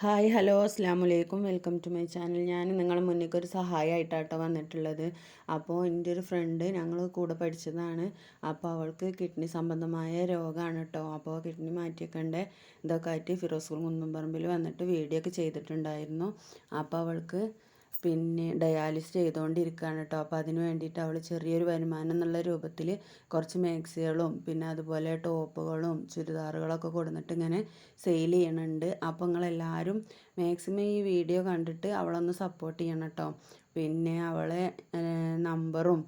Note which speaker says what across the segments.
Speaker 1: Hi hello അസ്സാമലൈക്കും welcome to my channel. ഞാൻ നിങ്ങളുടെ മുന്നിലേക്ക് ഒരു സഹായമായിട്ടാട്ടോ വന്നിട്ടുള്ളത്. അപ്പോൾ എൻ്റെ ഒരു ഫ്രണ്ട് ഞങ്ങൾ കൂടെ പഠിച്ചതാണ്. അപ്പോൾ അവൾക്ക് കിഡ്നി സംബന്ധമായ രോഗമാണ് കേട്ടോ. അപ്പോൾ കിഡ്നി മാറ്റിയേക്കണ്ടേ ഇതൊക്കെ ആയിട്ട് ഫിറോസ് കുന്നുംപറമ്പിൽ വന്നിട്ട് വീഡിയോ ഒക്കെ ചെയ്തിട്ടുണ്ടായിരുന്നു. അപ്പോൾ അവൾക്ക് ഡയാലിസിസ് ചെയ്തുകൊണ്ടിരിക്കുകയാണ് കേട്ടോ. അപ്പോൾ അതിന് വേണ്ടിയിട്ട് അവൾ ചെറിയൊരു വരുമാനം എന്നുള്ള രൂപത്തിൽ കുറച്ച് മാക്സികളും അതുപോലെ ടോപ്പുകളും ചുരിദാറുകളൊക്കെ കൊടുത്തിട്ട് ഇങ്ങനെ സെയിൽ ചെയ്യണുണ്ട്. അപ്പോൾ നിങ്ങളെല്ലാവരും മാക്സിമം ഈ വീഡിയോ കണ്ടിട്ട് അവളൊന്ന് സപ്പോർട്ട് ചെയ്യണം കേട്ടോ. അവളെ നമ്പറും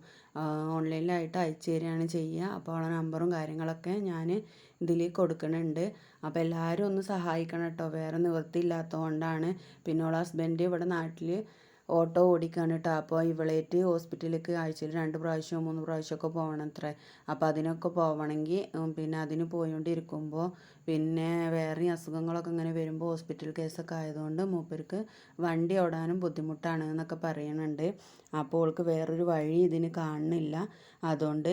Speaker 1: ഓൺലൈനിലായിട്ട് അയച്ചു തരികയാണ് ചെയ്യുക. അപ്പോൾ അവളെ നമ്പറും കാര്യങ്ങളൊക്കെ ഞാൻ ഇതിൽ കൊടുക്കുന്നുണ്ട്. അപ്പോൾ എല്ലാവരും ഒന്ന് സഹായിക്കണം കേട്ടോ. വേറെ നിവൃത്തിയില്ലാത്തതുകൊണ്ടാണ്. അവളെ ഹസ്ബൻഡ് ഇവിടെ നാട്ടിൽ ഓട്ടോ ഓടിക്കാണ് കേട്ടോ. അപ്പോൾ ഇവളേറ്റ് ഹോസ്പിറ്റലിലേക്ക് ആഴ്ചയിൽ 2 പ്രാവശ്യമോ 3 പ്രാവശ്യമൊക്കെ പോകണം അത്രേ. അപ്പോൾ അതിനൊക്കെ പോകണമെങ്കിൽ അതിന് പോയിക്കൊണ്ടിരിക്കുമ്പോൾ വേറെ അസുഖങ്ങളൊക്കെ ഇങ്ങനെ വരുമ്പോൾ ഹോസ്പിറ്റൽ കേസൊക്കെ ആയതുകൊണ്ട് മൂപ്പർക്ക് വണ്ടി ഓടാനും ബുദ്ധിമുട്ടാണ് എന്നൊക്കെ പറയുന്നുണ്ട്. അപ്പോൾ ഓൾക്ക് വേറൊരു വഴി ഇതിന് കാണുന്നില്ല. അതുകൊണ്ട്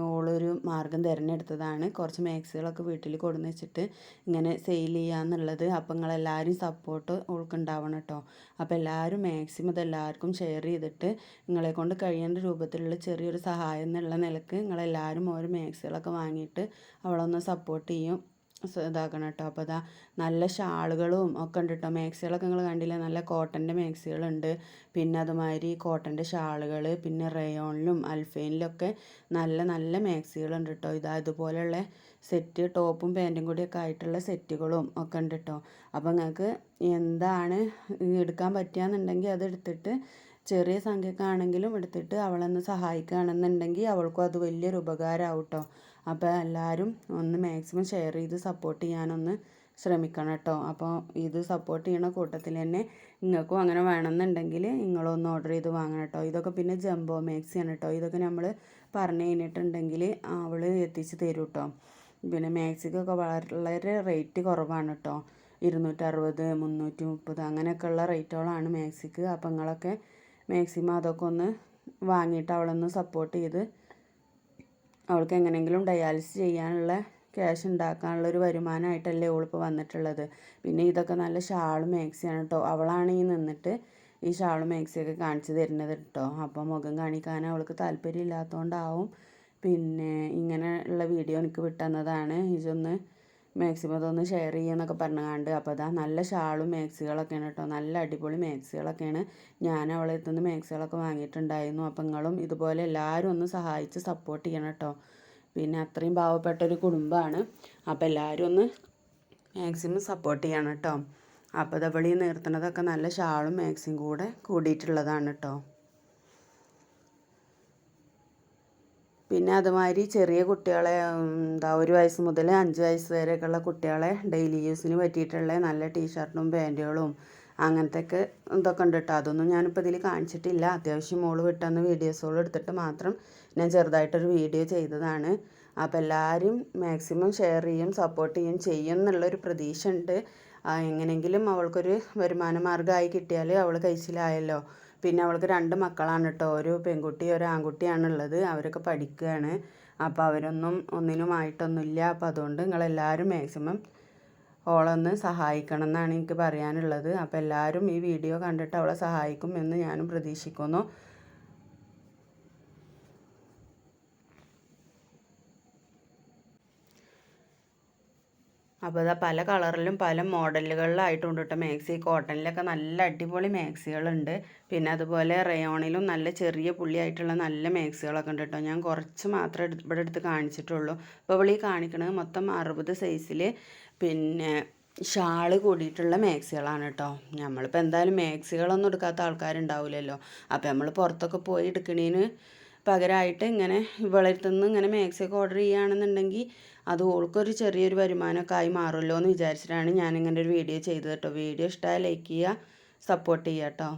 Speaker 1: ഓളൊരു മാർഗം തിരഞ്ഞെടുത്തതാണ് കുറച്ച് മാക്സികളൊക്കെ വീട്ടിൽ കൊണ്ടുവന്ന് വെച്ചിട്ട് ഇങ്ങനെ സെയിൽ ചെയ്യാന്നുള്ളത്. അപ്പോൾ നിങ്ങളെല്ലാവരും സപ്പോർട്ട് ഓൾക്ക് ഉണ്ടാവണം കേട്ടോ. അപ്പോൾ എല്ലാവരും മാക്സിമം ഇതെല്ലാവർക്കും ഷെയർ ചെയ്തിട്ട് നിങ്ങളെ കൊണ്ട് കഴിയേണ്ട രൂപത്തിലുള്ള ചെറിയൊരു സഹായം എന്നുള്ള നിലക്ക് നിങ്ങളെല്ലാവരും ഓരോ മാക്സികളൊക്കെ വാങ്ങിയിട്ട് അവളൊന്ന് സപ്പോർട്ട് ചെയ്യും ഇതാക്കണം കേട്ടോ. അപ്പോൾ നല്ല ഷാളുകളും ഒക്കെ ഉണ്ട് കേട്ടോ. മാക്സികളൊക്കെ നിങ്ങൾ കണ്ടില്ലേ, നല്ല കോട്ടൻ്റെ മാക്സികളുണ്ട്. അതുമാതിരി കോട്ടൻ്റെ ഷാളുകൾ, റയോണിലും അൽഫൈനിലൊക്കെ നല്ല നല്ല മാക്സികളുണ്ട് കേട്ടോ. ഇതുപോലെയുള്ള സെറ്റ് ടോപ്പും പാൻറ്റും കൂടിയൊക്കെ ആയിട്ടുള്ള സെറ്റുകളും ഒക്കെ ഉണ്ട് കേട്ടോ. അപ്പോൾ നിങ്ങൾക്ക് എന്താണ് എടുക്കാൻ പറ്റുകയെന്നുണ്ടെങ്കിൽ അതെടുത്തിട്ട് ചെറിയ സംഖ്യക്കാണെങ്കിലും എടുത്തിട്ട് അവളൊന്ന് സഹായിക്കുകയാണെന്നുണ്ടെങ്കിൽ അവൾക്കും അത് വലിയൊരു ഉപകാരമാവും കേട്ടോ. അപ്പോൾ എല്ലാവരും ഒന്ന് മാക്സിമം ഷെയർ ചെയ്ത് സപ്പോർട്ട് ചെയ്യാനൊന്ന് ശ്രമിക്കണം കേട്ടോ. അപ്പോൾ ഇത് സപ്പോർട്ട് ചെയ്യണ കൂട്ടത്തിൽ തന്നെ നിങ്ങൾക്കും അങ്ങനെ വേണമെന്നുണ്ടെങ്കിൽ നിങ്ങളൊന്ന് ഓർഡർ ചെയ്ത് വാങ്ങണം കേട്ടോ. ഇതൊക്കെ ജംബോ മാക്സിയാണ് കേട്ടോ. ഇതൊക്കെ നമ്മൾ പറഞ്ഞു കഴിഞ്ഞിട്ടുണ്ടെങ്കിൽ അവൾ എത്തിച്ച് തരും കേട്ടോ. മാക്സിക്കൊക്കെ വളരെ റേറ്റ് കുറവാണ് കേട്ടോ. 260, 330 അങ്ങനെയൊക്കെയുള്ള റേറ്റുകളാണ് മാക്സിക്ക്. അപ്പോൾ നിങ്ങളൊക്കെ മാക്സിമം അതൊക്കെ ഒന്ന് വാങ്ങിയിട്ട് അവളൊന്ന് സപ്പോർട്ട് ചെയ്ത് അവൾക്ക് എങ്ങനെയെങ്കിലും ഡയാലിസിസ് ചെയ്യാനുള്ള ക്യാഷ് ഉണ്ടാക്കാനുള്ളൊരു വരുമാനമായിട്ടല്ലേ ഓളിപ്പോൾ വന്നിട്ടുള്ളത്. ഇതൊക്കെ നല്ല ഷാളും മാക്സിയാണ് കേട്ടോ. അവളാണ് ഈ നിന്നിട്ട് ഈ ഷാളും മാക്സിയൊക്കെ കാണിച്ചു തരുന്നത് കേട്ടോ. അപ്പോൾ മുഖം കാണിക്കാൻ അവൾക്ക് താല്പര്യം ഇല്ലാത്തതുകൊണ്ടാവും ഇങ്ങനെയുള്ള വീഡിയോ എനിക്ക് വിട്ടുതന്നതാണ്. ഇതൊന്ന് മാക്സിമം അതൊന്ന് ഷെയർ ചെയ്യുമെന്നൊക്കെ പറഞ്ഞുകൊണ്ട്. അപ്പോൾ നല്ല ഷാളും മാക്സികളൊക്കെയാണ് കേട്ടോ. നല്ല അടിപൊളി മാക്സികളൊക്കെയാണ്. ഞാൻ അവളെ എത്തുന്ന മാക്സികളൊക്കെ വാങ്ങിയിട്ടുണ്ടായിരുന്നു. അപ്പോൾ നിങ്ങളും ഇതുപോലെ എല്ലാവരും ഒന്ന് സഹായിച്ച് സപ്പോർട്ട് ചെയ്യണം കേട്ടോ. അത്രയും പാവപ്പെട്ടൊരു കുടുംബമാണ്. അപ്പോൾ എല്ലാവരും ഒന്ന് മാക്സിമം സപ്പോർട്ട് ചെയ്യണം കേട്ടോ. അപ്പോൾ ഇതവളി നിർത്തുന്നതൊക്കെ നല്ല ഷാളും മാക്സിയും കൂടെ കൂടിയിട്ടുള്ളതാണ് കേട്ടോ. അതുമാതിരി ചെറിയ കുട്ടികളെ 1 വയസ്സ് മുതൽ 5 വയസ്സ് വരെയൊക്കെയുള്ള കുട്ടികളെ ഡെയിലി യൂസിന് പറ്റിയിട്ടുള്ള നല്ല ടീഷർട്ടും പാൻറ്റുകളും അങ്ങനത്തെയൊക്കെ ഇതൊക്കെ ഉണ്ട് കേട്ടോ. അതൊന്നും ഞാനിപ്പോൾ ഇതിൽ കാണിച്ചിട്ടില്ല. അത്യാവശ്യം മോള് വിട്ടുതന്ന വീഡിയോസുകൾ എടുത്തിട്ട് മാത്രം ഞാൻ ചെറുതായിട്ടൊരു വീഡിയോ ചെയ്തതാണ്. അപ്പോൾ എല്ലാവരും മാക്സിമം ഷെയർ ചെയ്യും സപ്പോർട്ട് ചെയ്യും എന്നുള്ളൊരു പ്രതീക്ഷ ഉണ്ട്. എങ്ങനെയെങ്കിലും അവൾക്കൊരു വരുമാന മാർഗ്ഗമായി കിട്ടിയാൽ അവൾ കഴിച്ചിലായല്ലോ. അവൾക്ക് 2 മക്കളാണ് കേട്ടോ. ഒരു പെൺകുട്ടി ഒരു ആൺകുട്ടിയാണുള്ളത്. അവരൊക്കെ പഠിക്കുകയാണ്. അപ്പോൾ അവരൊന്നും ഒന്നിനുമായിട്ടൊന്നുമില്ല. അപ്പോൾ അതുകൊണ്ട് നിങ്ങളെല്ലാവരും മാക്സിമം ഓളൊന്ന് സഹായിക്കണം എന്നാണ് എനിക്ക് പറയാനുള്ളത്. അപ്പോൾ എല്ലാവരും ഈ വീഡിയോ കണ്ടിട്ട് അവളെ സഹായിക്കും എന്ന് ഞാനും പ്രതീക്ഷിക്കുന്നു. അപ്പോൾ പല കളറിലും പല മോഡലുകളിലായിട്ടുണ്ട് കേട്ടോ മാക്സി. കോട്ടണിലൊക്കെ നല്ല അടിപൊളി മാക്സികളുണ്ട്. അതുപോലെ റയോണിലും നല്ല ചെറിയ പുള്ളിയായിട്ടുള്ള നല്ല മാക്സികളൊക്കെ ഉണ്ട് കേട്ടോ. ഞാൻ കുറച്ച് മാത്രമേ ഇവിടെ എടുത്ത് കാണിച്ചിട്ടുള്ളൂ. അപ്പോൾ ഇവിടെ ഈ കാണിക്കണത് മൊത്തം 60 സൈസിൽ ഷാള് കൂടിയിട്ടുള്ള മാക്സികളാണ് കേട്ടോ. നമ്മളിപ്പോൾ എന്തായാലും മാക്സികളൊന്നും എടുക്കാത്ത ആൾക്കാരുണ്ടാവില്ലല്ലോ. അപ്പോൾ നമ്മൾ പുറത്തൊക്കെ പോയി എടുക്കണേന് പകരമായിട്ട് ഇങ്ങനെ ഇവളടുത്തുനിന്ന് ഇങ്ങനെ മാക്സിയൊക്കെ ഓർഡർ ചെയ്യുകയാണെന്നുണ്ടെങ്കിൽ അത് ഓൾക്കൊരു ചെറിയൊരു വരുമാനമൊക്കെ ആയി മാറുമല്ലോ എന്ന് വിചാരിച്ചിട്ടാണ് ഞാനിങ്ങനെ ഒരു വീഡിയോ ചെയ്തത് കേട്ടോ. വീഡിയോ ഇഷ്ടമായ ലൈക്ക് ചെയ്യുക, സപ്പോർട്ട് ചെയ്യുക കേട്ടോ.